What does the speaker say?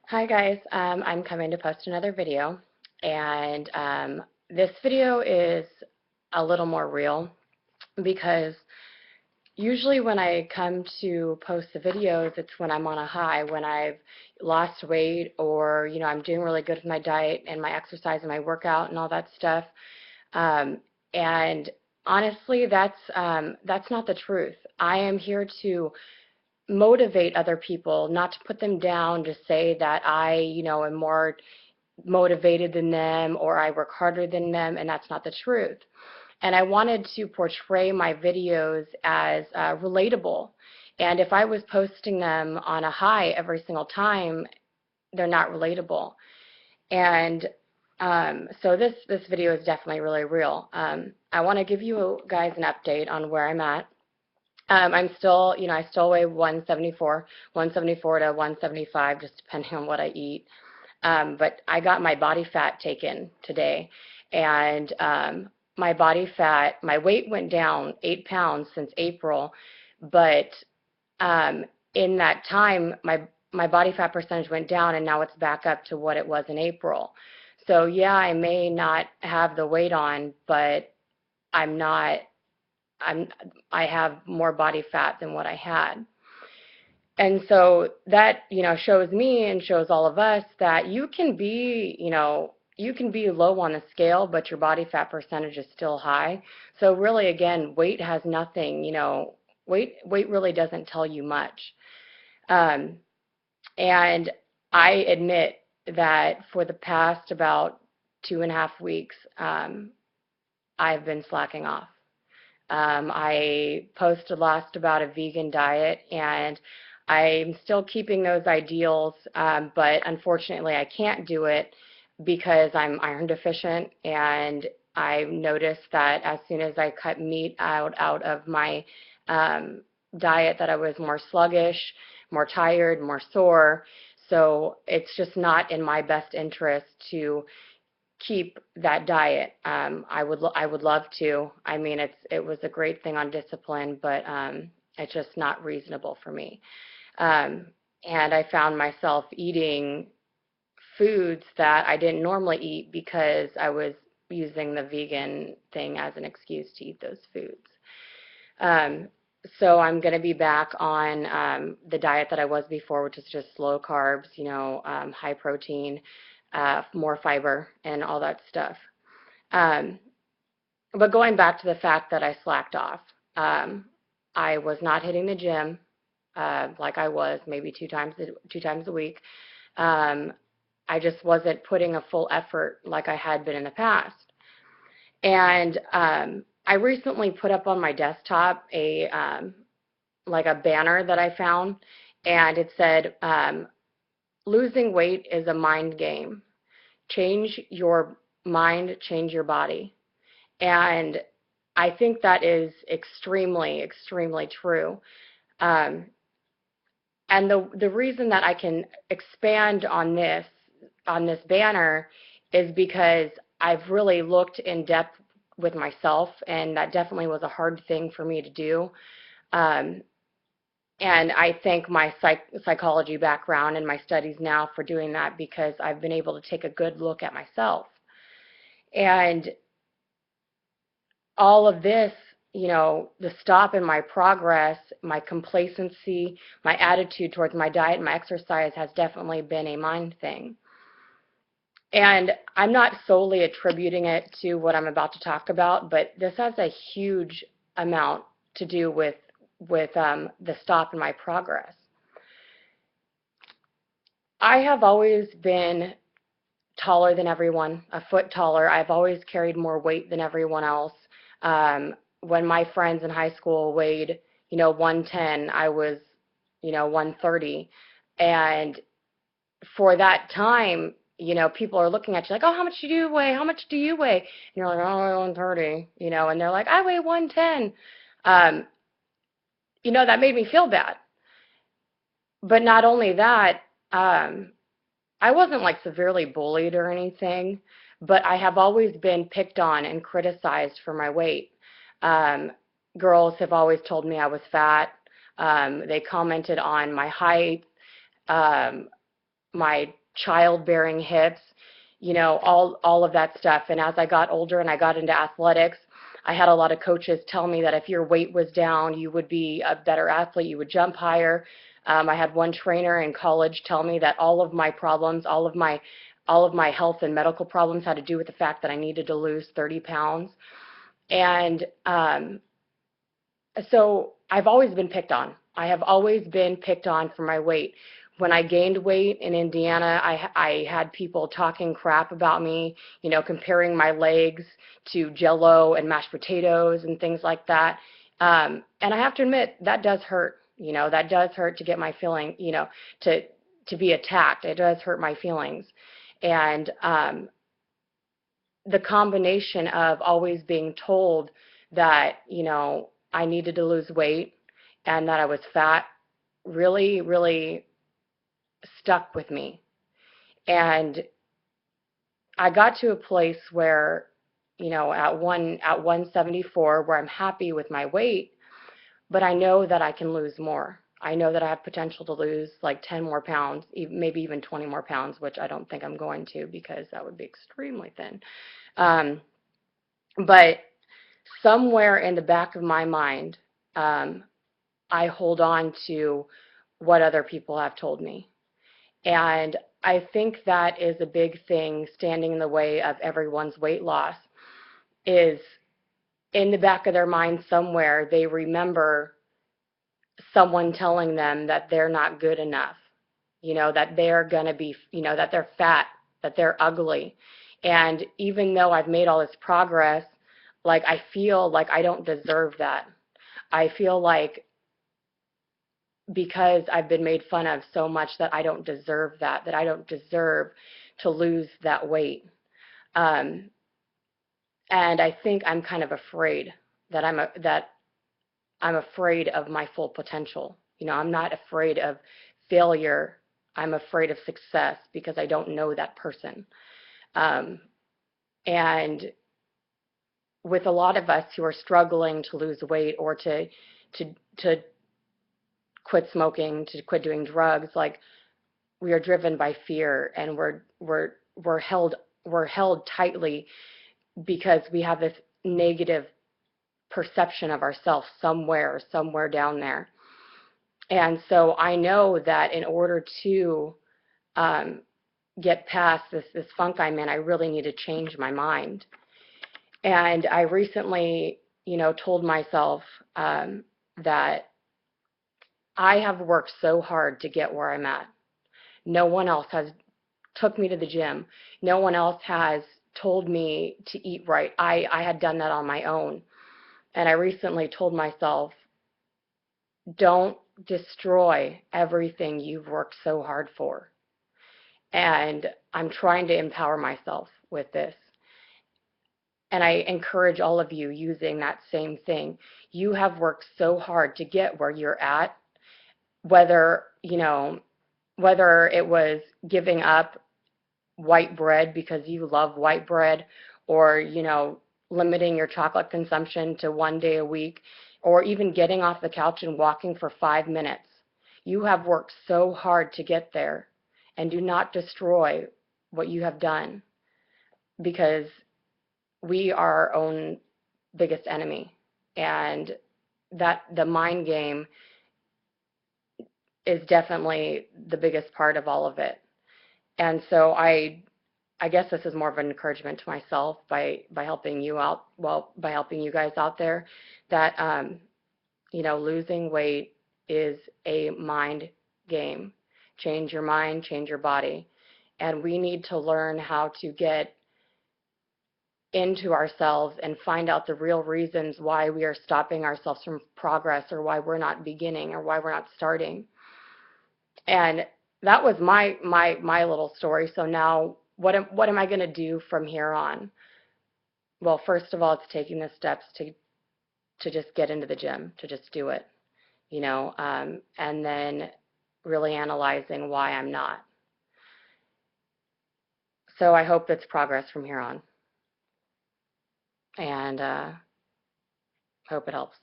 Hi guys, I'm coming to post another video, and this video is a little more real because usually when I come to post the videos, it's when I'm on a high, when I've lost weight or I'm doing really good with my diet and my exercise and my workout and all that stuff. Um, and honestly, that's not the truth. I am here to motivate other people, not to put them down, to say that I am more motivated than them or I work harder than them, and that's not the truth. And I wanted to portray my videos as relatable. And if I was posting them on a high every single time, they're not relatable. And so this video is definitely really real. I want to give you guys an update on where I'm at. I'm still, I still weigh 174 to 175, just depending on what I eat. But I got my body fat taken today, and my body fat, my weight went down 8 pounds since April, but um, in that time, my body fat percentage went down, and now it's back up to what it was in April. So yeah, I may not have the weight on, but I'm not. I'm I have more body fat than what I had. And so that, shows me and shows all of us that you can be low on the scale, but your body fat percentage is still high. So really, again, weight has nothing, weight really doesn't tell you much. Um, and I admit that for the past about 2.5 weeks, I've been slacking off. I posted last about a vegan diet, and I'm still keeping those ideals, but unfortunately I can't do it because I'm iron deficient, and I noticed that as soon as I cut meat out of my um, diet, that I was more sluggish, more tired, more sore. So it's just not in my best interest to keep that diet. I would love to. I mean, it was a great thing on discipline, but it's just not reasonable for me. Um, and I found myself eating foods that I didn't normally eat because I was using the vegan thing as an excuse to eat those foods. Um, so I'm going to be back on the diet that I was before, which is just low carbs, high protein, more fiber, and all that stuff. Um, but going back to the fact that I slacked off, um, I was not hitting the gym like I was maybe two times a week. Um, I just wasn't putting a full effort like I had been in the past. And I recently put up on my desktop a like a banner that I found, and it said, "Losing weight is a mind game. Change your mind, change your body." And I think that is extremely, extremely true. Um, and the reason that I can expand on this banner is because I've really looked in depth with myself, and that definitely was a hard thing for me to do. Um, and I thank my psychology background and my studies now for doing that, because I've been able to take a good look at myself. And all of this, the stop in my progress, my complacency, my attitude towards my diet and my exercise has definitely been a mind thing. And I'm not solely attributing it to what I'm about to talk about, but this has a huge amount to do with the stop in my progress. I have always been taller than everyone, a foot taller. I've always carried more weight than everyone else. When my friends in high school weighed, 110, I was, 130. And for that time, people are looking at you like, oh, how much do you weigh? How much do you weigh? And you're like, oh, I weigh 130, and they're like, I weigh 110. Um, that made me feel bad. But not only that, um, I wasn't like severely bullied or anything, but I have always been picked on and criticized for my weight. Um, Girls have always told me I was fat. They commented on my height. Um, my childbearing hips, all of that stuff. And as I got older and I got into athletics, I had a lot of coaches tell me that if your weight was down, you would be a better athlete, you would jump higher. I had one trainer in college tell me that all of my problems, all of my health and medical problems had to do with the fact that I needed to lose 30 pounds. And so I've always been picked on. I have always been picked on for my weight. When I gained weight in Indiana, I had people talking crap about me, comparing my legs to Jell-O and mashed potatoes and things like that. And I have to admit, that does hurt. That does hurt to get my feeling, to be attacked. It does hurt my feelings. And the combination of always being told that, I needed to lose weight and that I was fat really, really stuck with me. And I got to a place where, at 174, where I'm happy with my weight, but I know that I can lose more. I know that I have potential to lose like 10 more pounds, maybe even 20 more pounds, which I don't think I'm going to, because that would be extremely thin. Um, but somewhere in the back of my mind, I hold on to what other people have told me. And I think that is a big thing standing in the way of everyone's weight loss, is in the back of their mind somewhere, they remember someone telling them that they're not good enough, that they're going to be, that they're fat, that they're ugly. And even though I've made all this progress, like, I feel like I don't deserve that. I feel like because I've been made fun of so much that I don't deserve that I don't deserve to lose that weight. Um, and I think I'm kind of afraid that I'm afraid of my full potential. I'm not afraid of failure. I'm afraid of success because I don't know that person. And with a lot of us who are struggling to lose weight or to quit smoking, to quit doing drugs, like, we are driven by fear, and we're held tightly because we have this negative perception of ourselves somewhere down there. And so I know that in order to get past this funk I'm in, I really need to change my mind. And I recently, told myself that I have worked so hard to get where I'm at. No one else has took me to the gym. No one else has told me to eat right. I had done that on my own. And I recently told myself, don't destroy everything you've worked so hard for. And I'm trying to empower myself with this. And I encourage all of you using that same thing. You have worked so hard to get where you're at, whether, whether it was giving up white bread because you love white bread, or, limiting your chocolate consumption to 1 day a week, or even getting off the couch and walking for 5 minutes. You have worked so hard to get there, and do not destroy what you have done, because we are our own biggest enemy. And that the mind game is definitely the biggest part of all of it. And so I guess this is more of an encouragement to myself by helping you out, well, by helping you guys out there, that losing weight is a mind game. Change your mind, change your body. And we need to learn how to get into ourselves and find out the real reasons why we are stopping ourselves from progress, or why we're not beginning, or why we're not starting. And that was my little story. So now what am I going to do from here on? Well, first of all, it's taking the steps to just get into the gym, to just do it, and then really analyzing why I'm not. So I hope it's progress from here on, and hope it helps.